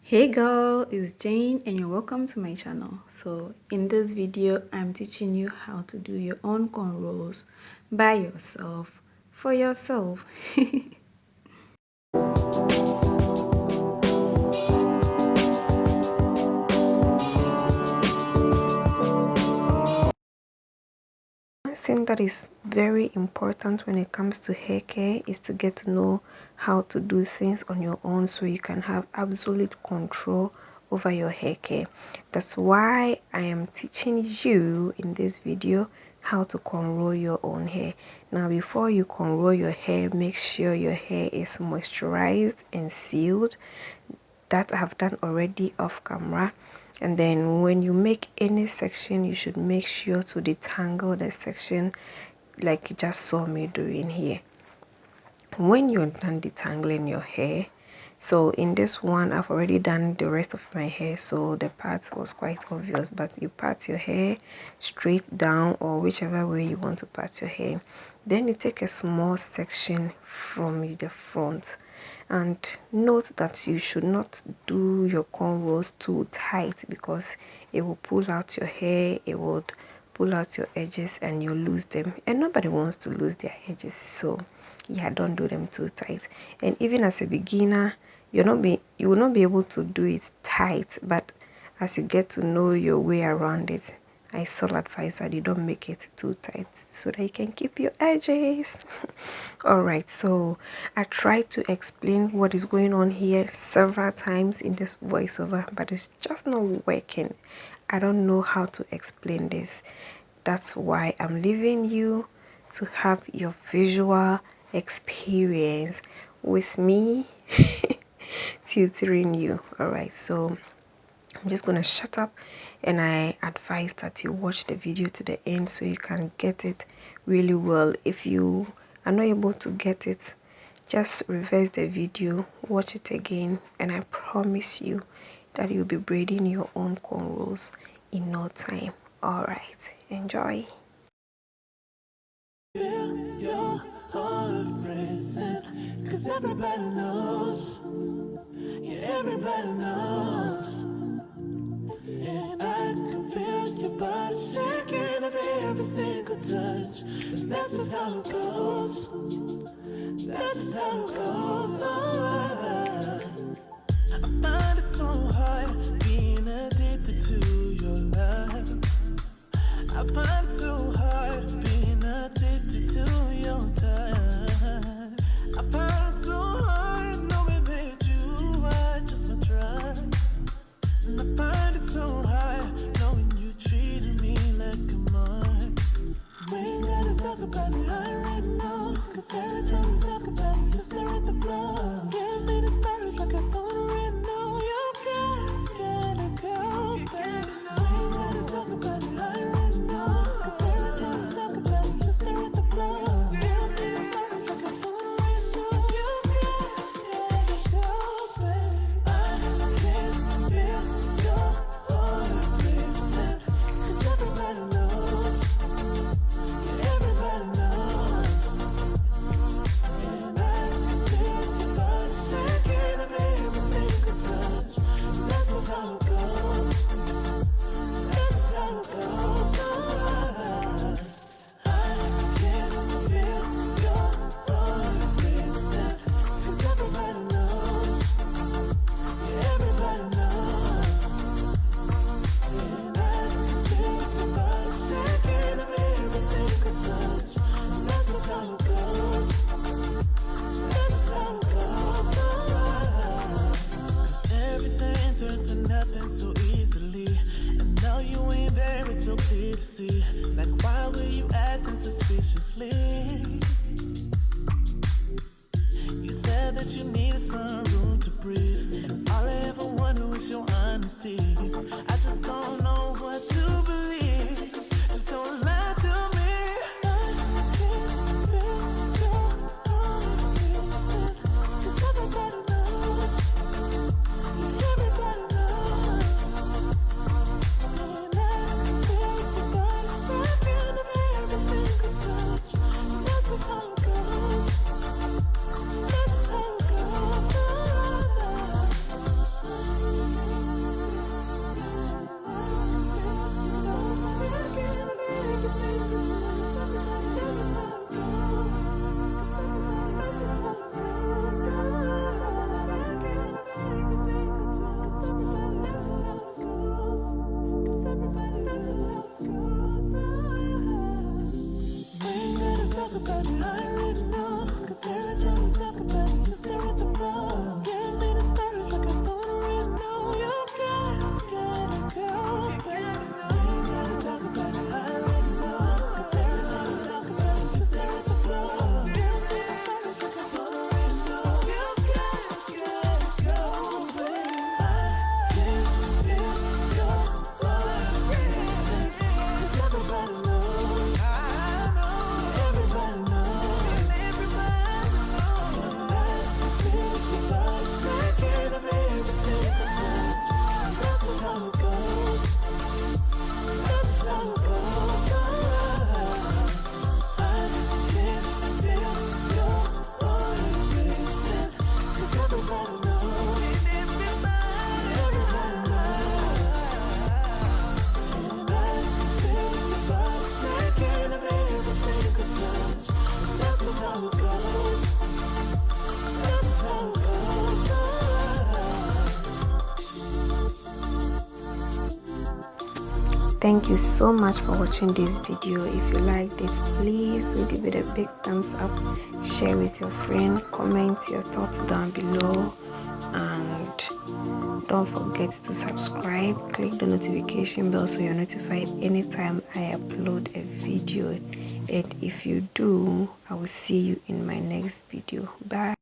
Hey girl, it's Jane and you're welcome to my channel. So in this video, I'm teaching you how to do your own cornrows by yourself, for yourself. One thing that is very important when it comes to hair care is to get to know how to do things on your own so you can have absolute control over your hair care. That's why I am teaching you in this video how to cornrow your own hair. Now before you cornrow your hair, make sure your hair is moisturized and sealed. That I have done already off camera. And then when you make any section, you should make sure to detangle the section like you just saw me doing here. When you're done detangling your hair, so in this one I've already done the rest of my hair, so the part was quite obvious, but you part your hair straight down or whichever way you want to part your hair. Then you take a small section from the front, and note that you should not do your cornrows too tight because it will pull out your hair, it would pull out your edges and you lose them, and nobody wants to lose their edges. So yeah, don't do them too tight. And even as a beginner, you will not be able to do it tight, but as you get to know your way around it, I still advise that you don't make it too tight so that you can keep your edges. All right, so I tried to explain what is going on here several times in this voiceover, but it's just not working. I don't know how to explain this. That's why I'm leaving you to have your visual experience with me tutoring you. All right, so I'm just gonna shut up, and I advise that you watch the video to the end so you can get it really well. If you are not able to get it, just reverse the video, watch it again, and I promise you that you'll be braiding your own cornrows in no time. All right, enjoy. Your heart racing, 'cause everybody knows, yeah, everybody knows. And I can feel your body shaking every single touch. That's just how it goes. That's just how it goes. Oh, I find it so hard being addicted to your love. I find it so hard being addicted to your touch. I find it so hard knowing that you are just my drug. And I find it so hard knowing you treated me like a mark. We ain't gotta talk about it right now, 'cause every time we talk about it, you stare at the floor. Thank you so much for watching this video. If you liked it, please do give it a big thumbs up, share with your friend, comment your thoughts down below, and don't forget to subscribe. Click the notification bell so you're notified anytime I upload a video. And if you do, I will see you in my next video. Bye.